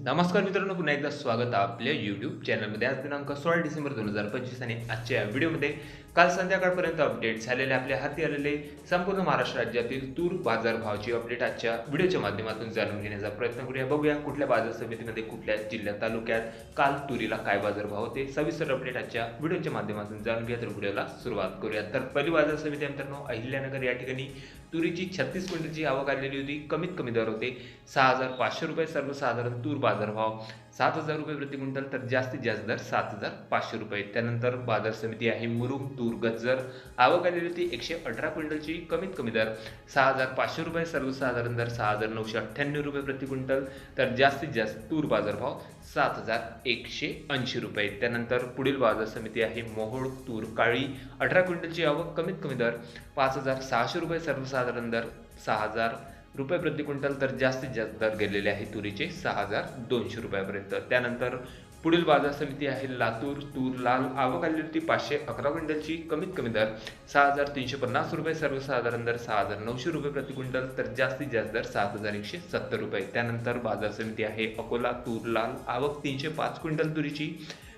नमस्कार मित्रांनो, पुन्हा एकदा स्वागत आहे आपल्या YouTube चॅनलमध्ये. आज दिनांक 16 डिसेंबर 2025 आणि आजच्या व्हिडिओमध्ये काल संध्याकाळपर्यंत अपडेट झालेले आपल्या हाती आलेले संपूर्ण महाराष्ट्र राज्यातील तूर बाजार भावाची अपडेट आजच्या व्हिडिओच्या माध्यमातून जाणून घेण्याचा प्रयत्न करूया. बघूया कुठल्या बाजार समितीमध्ये, कुठल्या जिल्ह्यात, तालुक्यात काल तुरीला काय बाजार भाव होते. सविस्तर अपडेट आजच्या व्हिडिओच्या माध्यमातून जाणून घ्या. तर व्हिडिओला सुरुवात करूया. तर पहिली बाजार समिती मित्रांनो अहिल्यानगर या ठिकाणी तुरीची 36 क्विंटलची आवक आलेली होती. कमीत कमी दर होते 6,500 रुपये. सर्वसाधारण तूर बाजारभाव 7,000 रुपये प्रति क्विंटल, तर जास्तीत जास्त दर 7,500 रुपये. त्यानंतर बाजार समिती आहे मुरुम तूर गज्जर, आवक आलेली होती 118 क्विंटलची. कमीत कमी दर 6,500 रुपये. सर्वसाधारण दर 6,998 रुपये प्रति क्विंटल, तर जास्तीत जास्त तूर बाजारभाव 7,180 रुपये. त्यानंतर पुढील बाजार समिती आहे मोहोळ तूर काळी, 18 क्विंटलची आवक. कमीत कमी दर 5,600 रुपये. सर्वसाधारण दर 6,000 रुपये प्रति क्विंटल, तर जास्तीत जास्त दर गेलेले आहे तुरीचे 6,200 रुपयापर्यंत. त्यानंतर पुढील बाजार समिती आहे लातूर तूर लाल, आवक आलेली होती 511 क्विंटलची. कमीत कमी दर 6,350 रुपये. सर्वसाधारण दर 6,900 रुपये प्रति क्विंटल, तर जास्तीत जास्त दर 7,170 रुपये. त्यानंतर बाजार समिती आहे अकोला तूर लाल, आवक 305 क्विंटल तुरीची.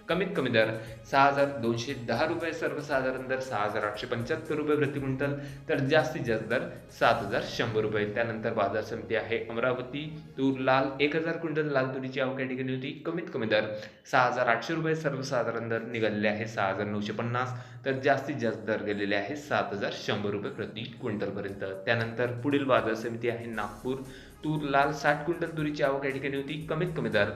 कमीत कमी दर 6,210 रुपये. सर्वसाधारण दर 6,875 रुपये प्रति क्विंटल, तर जास्तीत जास्त दर 7,100 रुपये. त्यानंतर बाजार समिती आहे अमरावती तूर लाल, 1,000 क्विंटल लाल तुरीची आवक या ठिकाणी होती. कमीत कमी दर 6,800 रुपये. सर्वसाधारण दर निघालेले आहे 6,950, तर जास्तीत जास्त दर गेलेले आहे 7,100 रुपये प्रति क्विंटलपर्यंत. त्यानंतर पुढील बाजार समिती आहे नागपूर तूर लाल, 60 क्विंटल तुरीची आवक या ठिकाणी होती. कमीत कमी दर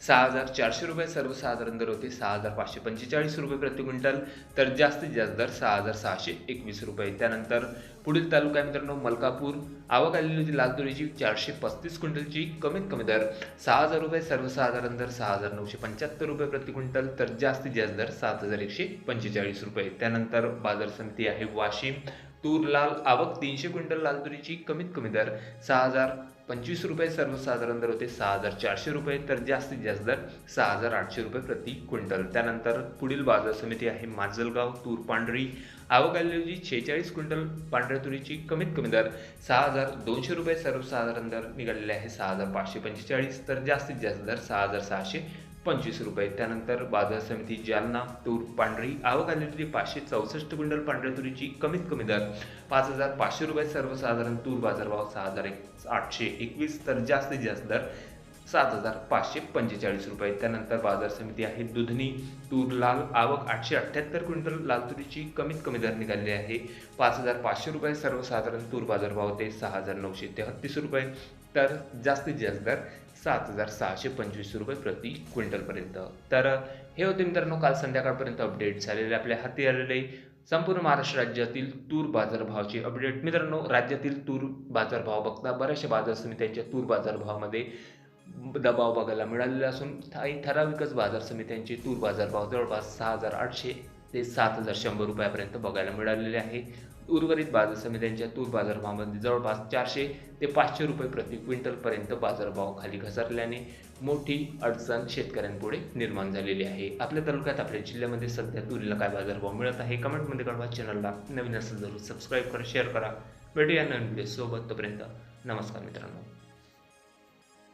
6,400 रुपये. सर्वसाधारण दर होते 6,545 रुपये प्रति क्विंटल, तर जास्तीत जास्त दर 6,621 रुपये. त्यानंतर पुढील तालुका मित्रांनो मलकापूर, आवक आलेली होती लाल तुरीची 435 क्विंटलची. कमीत कमी दर 6,000 रुपये. सर्वसाधारण दर 6,975 रुपये प्रति क्विंटल, तर जास्तीत जास्त दर 7,145 रुपये. त्यानंतर बाजार समिती आहे वाशिम तूर लाल, आवक 300 क्विंटल लाल तुरीची. कमीत कमी दर 6,025 रुपये. सर्वसाधारण दर होते 6,400 रुपये, तर जास्तीत जास्त दर 6,800 रुपये प्रति क्विंटल. त्यानंतर पुढील बाजार समिती आहे माजलगाव तूर पांढरी, आवक आलेली होती 46 क्विंटल पांढऱ्या तुरीची. कमीत कमी दर 6,200 रुपये. सर्वसाधारण दर निघालेले आहे 6,545, तर जास्तीत जास्त दर 6,625 रुपये. त्यानंतर बाजार समिती जालना तूर पांढरी, आवक आलेली होती 564 क्विंटल पांढऱ्या तुरीची. कमीत कमी दर 5,500 रुपये. सर्वसाधारण तूर बाजारभाव 6,821, तर जास्तीत जास्त दर 7,545 रुपये. त्यानंतर बाजार समिती आहे दुधनी तूर लाल, आवक 878 क्विंटल लाल तुरीची. कमीत कमी दर निघालेले आहे 5,500 रुपये. सर्वसाधारण तूर बाजारभाव होते 6,933 रुपये, तर जास्तीत जास्त दर 7,625 रुपये प्रति क्विंटलपर्यंत. तर हे होते मित्रांनो काल संध्याकाळपर्यंत अपडेट झालेले आपल्या हाती आलेले संपूर्ण महाराष्ट्र राज्यातील तूर बाजारभावाची अपडेट. मित्रांनो, राज्यातील तूर बाजारभाव बघता बऱ्याचशा बाजार समित्यांच्या तूर बाजारभावामध्ये दबाव बघायला मिळालेला असून काही ठराविकच बाजार समित्यांचे तूर बाजारभाव जवळपास 6,800 ते 7,100 रुपयापर्यंत बघायला मिळालेले आहे. उर्वरित बाजार समित्यांच्या तूर बाजारभावामध्ये जवळपास 400 ते 500 रुपये प्रति क्विंटलपर्यंत बाजारभाव खाली घसरल्याने मोठी अडचण शेतकऱ्यांपुढे निर्माण झालेली आहे. आपल्या तालुक्यात, आपल्या जिल्ह्यामध्ये सध्या तुरीला काय बाजारभाव मिळत आहे कमेंटमध्ये कळवा. चॅनलला नवीन असेल जरूर सबस्क्राईब करा, शेअर करा. भेटूया नवीन व्हिडिओ सोबत. तोपर्यंत नमस्कार मित्रांनो.